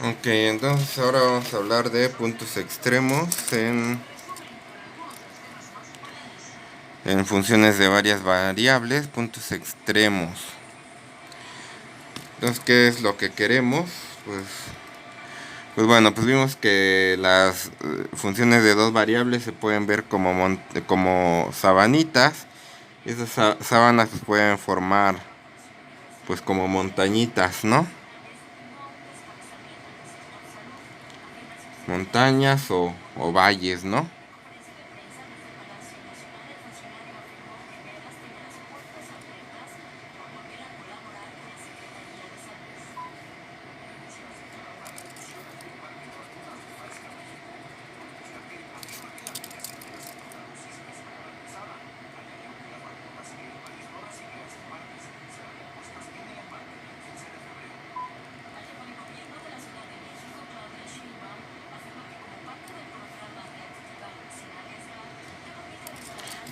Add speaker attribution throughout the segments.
Speaker 1: Ok, entonces ahora vamos a hablar de puntos extremos en funciones de varias variables, puntos extremos. Entonces, ¿qué es lo que queremos? Pues bueno, pues vimos que las funciones de dos variables se pueden ver como sabanitas. Y esas sábanas pues, pueden formar pues como montañitas, ¿no? Montañas o valles, ¿no?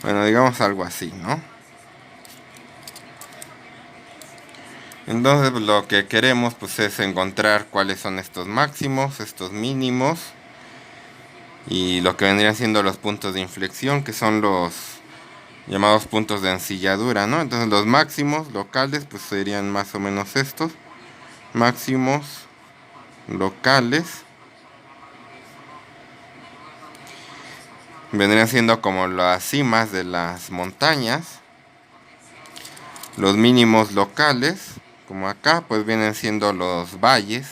Speaker 1: Bueno, digamos algo así, ¿no? Entonces pues, lo que queremos pues es encontrar cuáles son estos máximos, estos mínimos y lo que vendrían siendo los puntos de inflexión, que son los llamados puntos de ensilladura, ¿no? Entonces los máximos locales pues serían más o menos estos, máximos locales, vendrían siendo como las cimas de las montañas. Los mínimos locales, como acá, pues vienen siendo los valles.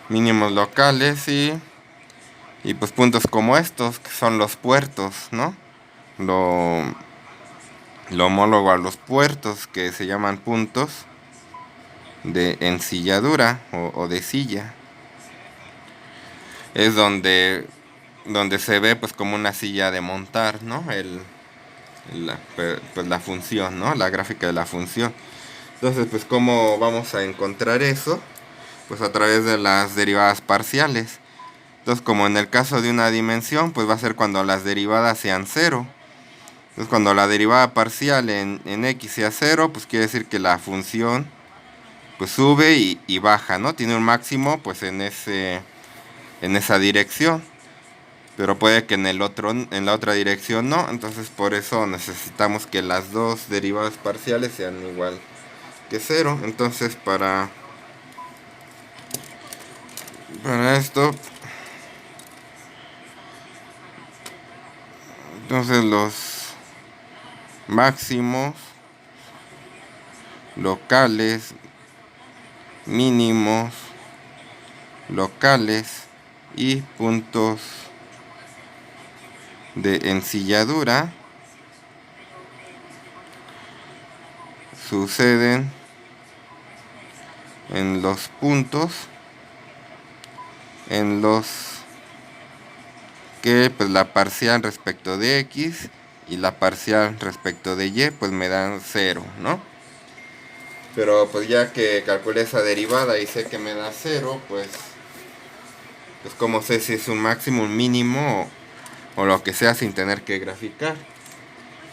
Speaker 1: Mínimos locales y pues puntos como estos, que son los puertos, ¿no? Lo, lo homólogo a los puertos, que se llaman puntos de ensilladura o de silla. Es donde se ve pues como una silla de montar, ¿no? Pues la función, ¿no? La gráfica de la función. Entonces, pues ¿cómo vamos a encontrar eso? Pues a través de las derivadas parciales. Entonces, como en el caso de una dimensión, pues va a ser cuando las derivadas sean cero. Entonces, cuando la derivada parcial en x sea cero, pues quiere decir que la función pues sube y baja, ¿no? Tiene un máximo pues en esa dirección. Pero puede que en la otra dirección no. Entonces, por eso necesitamos que las dos derivadas parciales sean igual que cero. Entonces, para esto, entonces los máximos locales, mínimos locales y puntos de ensilladura suceden en los puntos en los que pues la parcial respecto de x y la parcial respecto de y pues me dan 0, ¿no? Pero pues ya que calculé esa derivada y sé que me da 0, pues como sé si es un máximo, un mínimo o lo que sea sin tener que graficar.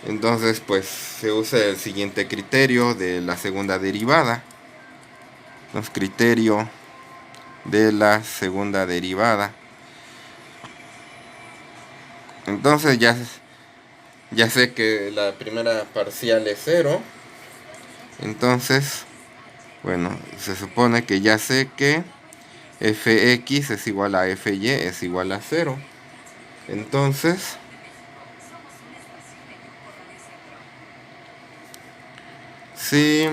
Speaker 1: Entonces pues se usa el siguiente criterio de la segunda derivada. Entonces criterio de la segunda derivada. Entonces ya sé que la primera parcial es 0. Entonces, bueno, se supone que ya sé que fx es igual a fy es igual a 0. Entonces, si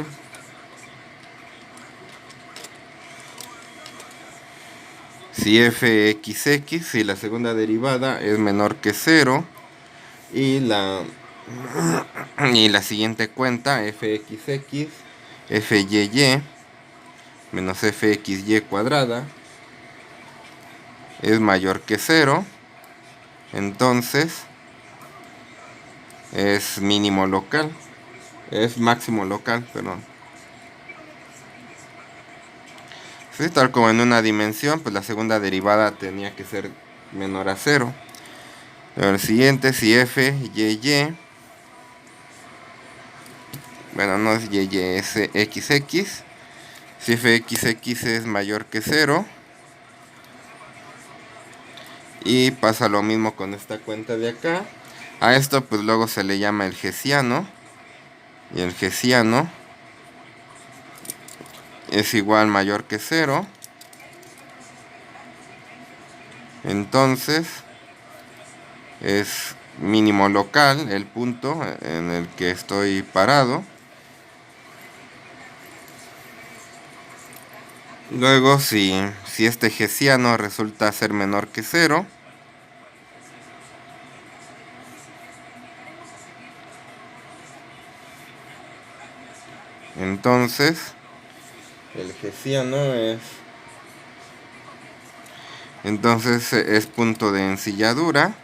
Speaker 1: fxx, si la segunda derivada es menor que 0 y y la siguiente cuenta fxx fyy menos fxy cuadrada es mayor que 0, entonces es mínimo local, es máximo local, perdón. Sí, tal como en una dimensión, pues la segunda derivada tenía que ser menor a 0. Pero el siguiente, si f, y, bueno, no es y, es xx. Si fxx es mayor que 0. Y pasa lo mismo con esta cuenta de acá. A esto pues luego se le llama el hessiano. Y el hessiano es igual mayor que 0. Entonces es mínimo local el punto en el que estoy parado. Luego si este hessiano resulta ser menor que 0, entonces el hessiano es punto de ensilladura.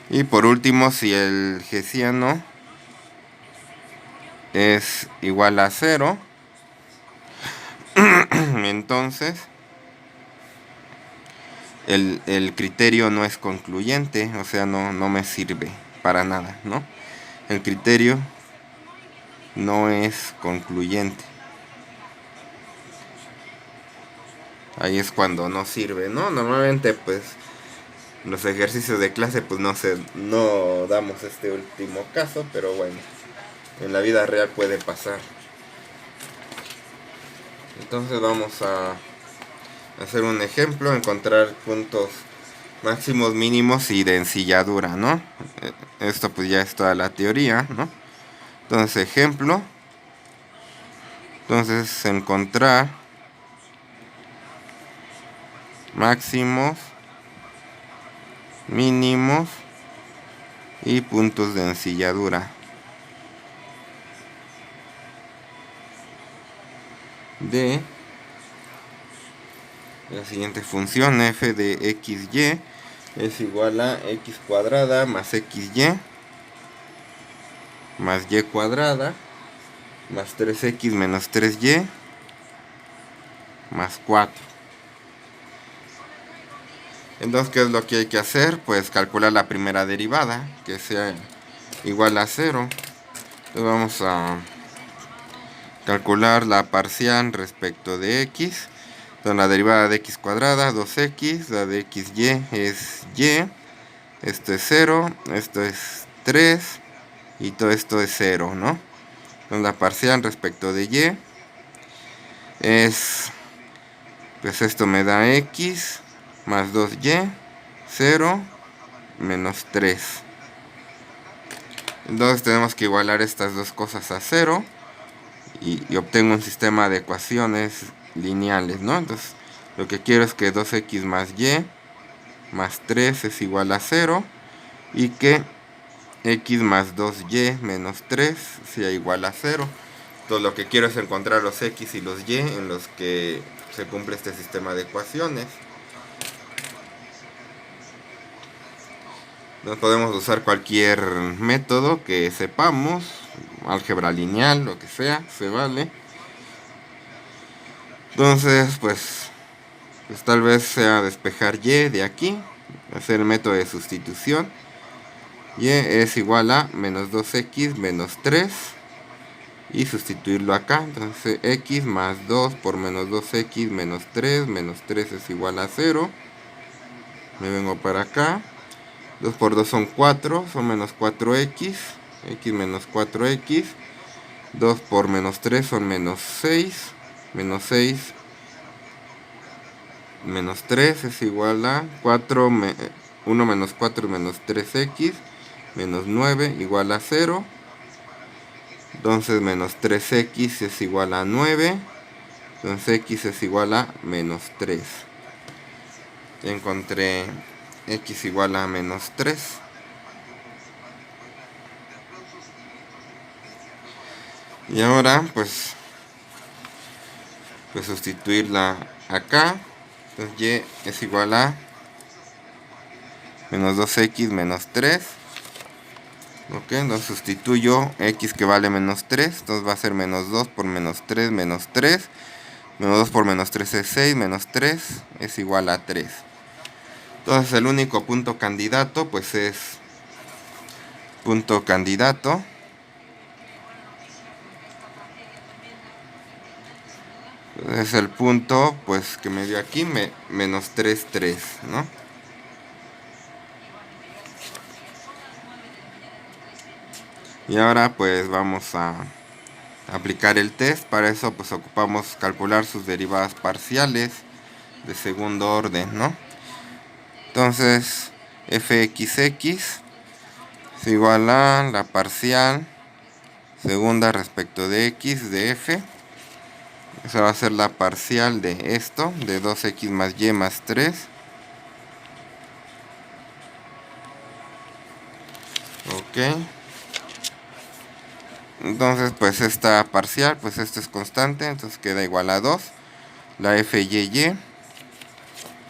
Speaker 1: Y por último, si el hessiano es igual a 0, entonces el criterio no es concluyente, o sea, no me sirve para nada, ¿no? El criterio no es concluyente. Ahí es cuando no sirve, ¿no? Normalmente, pues, los ejercicios de clase, pues, no damos este último caso, pero bueno, en la vida real puede pasar. Entonces vamos a hacer un ejemplo, encontrar puntos máximos, mínimos y de ensilladura, ¿no? Esto pues ya es toda la teoría, ¿no? Entonces, ejemplo. Entonces, encontrar máximos, mínimos y puntos de ensilladura de la siguiente función: f de xy es igual a x cuadrada más xy más y cuadrada más 3x menos 3y más 4. Entonces, ¿qué es lo que hay que hacer? Pues calcular la primera derivada, que sea igual a 0. Entonces vamos a calcular la parcial respecto de x. Entonces la derivada de x cuadrada, 2x, la de xy es y, esto es 0, esto es 3 y todo esto es 0, ¿no? Entonces la parcial respecto de y es, pues esto me da x más 2y, 0, menos 3. Entonces tenemos que igualar estas dos cosas a 0 y obtengo un sistema de ecuaciones lineales, ¿no? Entonces lo que quiero es que 2x más y más 3 es igual a 0 y que x más 2y menos 3 sea igual a 0. Entonces lo que quiero es encontrar los x y los y en los que se cumple este sistema de ecuaciones. Entonces podemos usar cualquier método que sepamos, álgebra lineal, lo que sea, se vale. Entonces, pues tal vez sea despejar y de aquí, hacer el método de sustitución. Y es igual a menos 2x menos 3 y sustituirlo acá. Entonces x más 2 por menos 2x menos 3 es igual a 0. Me vengo para acá. 2 por 2 son 4, son menos 4x, x menos 4x. 2 por menos 3 son menos 6, menos 6 menos 3 es igual a 1 menos 4 menos 3x menos 9 igual a 0. Entonces menos 3x es igual a 9. Entonces x es igual a menos 3. Ya encontré x igual a menos 3. Y ahora pues sustituirla acá. Entonces y es igual a menos 2x menos 3. Ok, entonces sustituyo x que vale menos 3. Entonces va a ser menos 2 por menos 3 menos 3. Menos 2 por menos 3 es 6, menos 3 es igual a 3. Entonces el único punto candidato pues es punto candidato. Es el punto pues que me dio aquí, menos 3, 3, ¿no? Y ahora pues vamos a aplicar el test. Para eso pues ocupamos calcular sus derivadas parciales de segundo orden, ¿no? Entonces fxx es igual a la parcial segunda respecto de x de f. Esa va a ser la parcial de esto, de 2x más y más 3. Ok. Entonces pues esta parcial, pues esto es constante, entonces queda igual a 2. La f(y)y.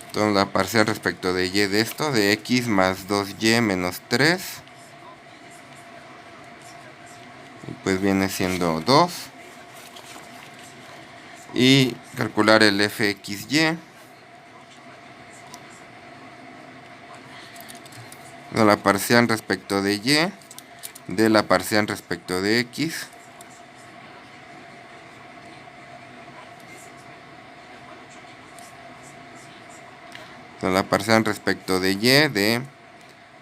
Speaker 1: Entonces la parcial respecto de y de esto, de x más 2y menos 3. Pues viene siendo 2. Y calcular el fxy. La parcial respecto de y, de la parcial respecto de x. La parcial respecto de y de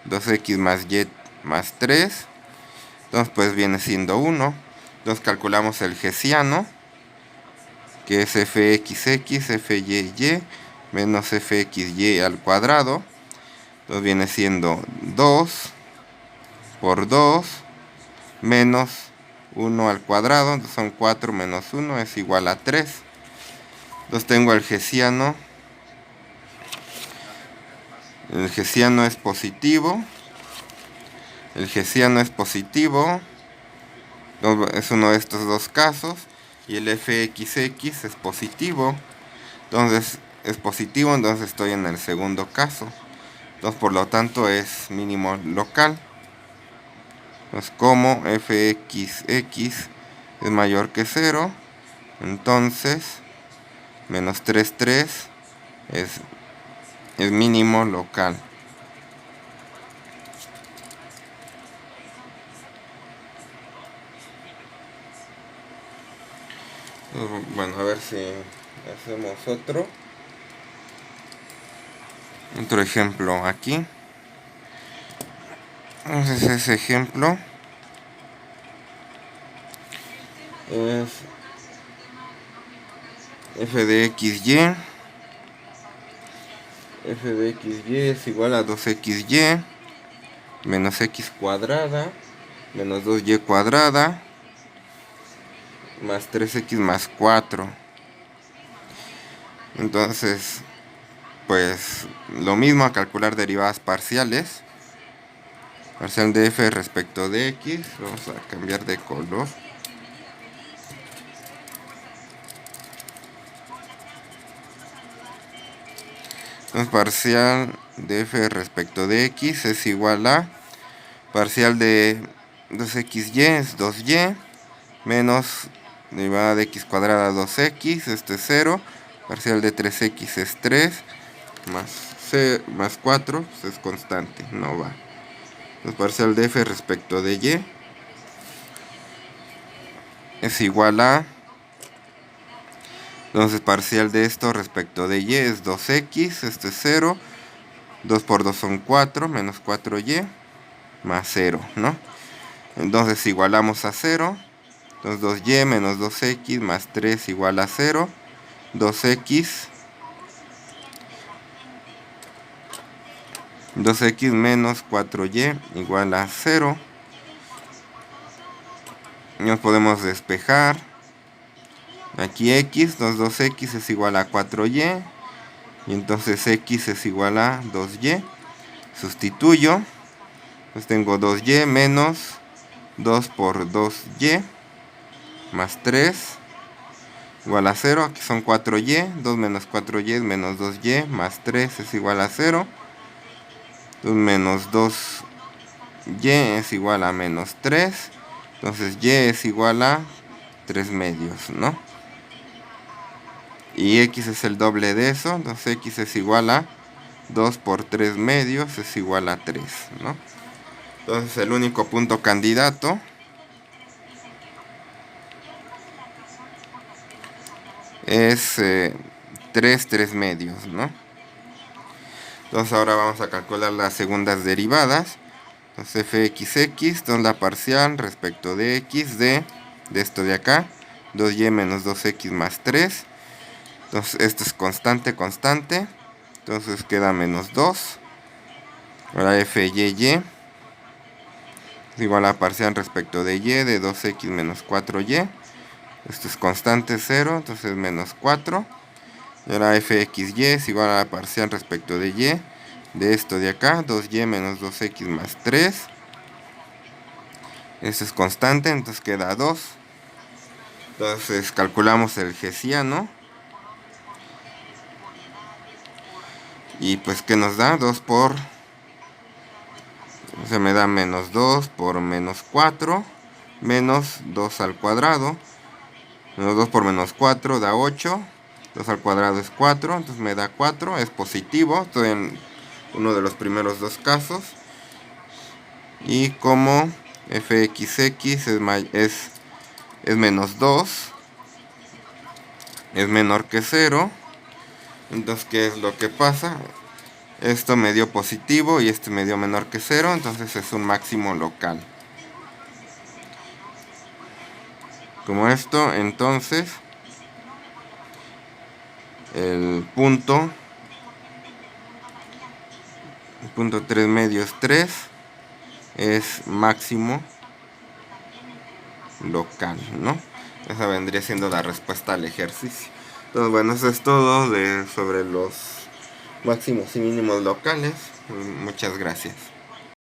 Speaker 1: 2x más y más 3. Entonces pues viene siendo 1. Entonces calculamos el hessiano, que es fxx, fyy, menos fxy al cuadrado. Entonces viene siendo 2 por 2 menos 1 al cuadrado. Entonces son 4 menos 1 es igual a 3. Entonces tengo el hessiano. El hessiano es positivo. El hessiano es positivo. Es uno de estos dos casos. Y el fxx es positivo. Entonces es positivo, entonces estoy en el segundo caso. Entonces por lo tanto es mínimo local. Entonces como fxx es mayor que 0, entonces menos 3, 3 es mínimo local. Bueno, a ver si hacemos otro ejemplo aquí. Entonces ese ejemplo es f de xy. F de xy es igual a 2xy menos x cuadrada menos 2y cuadrada más 3x más 4. Entonces pues lo mismo, a calcular derivadas parciales. Parcial de f respecto de x. Vamos a cambiar de color. Entonces parcial de f respecto de x es igual a parcial de 2xy es 2y menos derivada de x cuadrada 2x, esto es 0. Parcial de 3x es 3 más 4, pues es constante, no va. Entonces parcial de f respecto de y es igual a, entonces parcial de esto respecto de y es 2x, esto es 0. 2 por 2 son 4, menos 4y más 0, ¿no? Entonces igualamos a 0. Entonces 2y menos 2x más 3 igual a 0. 2x menos 4y igual a 0. Nos podemos despejar. Aquí x, 2x es igual a 4y. Y entonces x es igual a 2y. Sustituyo. Pues tengo 2y menos 2 por 2y más 3 igual a 0. Aquí son 4y. 2 menos 4y es menos 2y más 3 es igual a 0. 2 menos 2y es igual a menos 3. Entonces y es igual a 3 medios, ¿no? y x es el doble de eso, entonces x es igual a 2 por 3 medios es igual a 3, ¿no? Entonces el único punto candidato es 3 medios, ¿no? Entonces ahora vamos a calcular las segundas derivadas. Entonces fxx, entonces la parcial respecto de x de esto de acá, 2y menos 2x más 3. Entonces esto es constante, constante. Entonces queda menos 2. Ahora fyy es igual a parcial respecto de y de 2x menos 4y. Esto es constante 0, entonces menos 4. Y ahora fxy es igual a la parcial respecto de y de esto de acá, 2y menos 2x más 3. Esto es constante, entonces queda 2. Entonces calculamos el hessiano. Y pues ¿qué nos da? 2 por... Se me da menos 2 por menos 4. Menos 2 al cuadrado. Menos 2 por menos 4 da 8. 2 al cuadrado es 4. Entonces me da 4. Es positivo. Estoy en uno de los primeros dos casos. Y como fxx es menos 2. Es menor que 0. Entonces, ¿qué es lo que pasa? Esto me dio positivo y este me dio menor que 0. Entonces es un máximo local. Como esto, entonces el punto 3 medios 3 es máximo local, ¿no? Esa vendría siendo la respuesta al ejercicio. Entonces, bueno, eso es todo sobre los máximos y mínimos locales. Muchas gracias.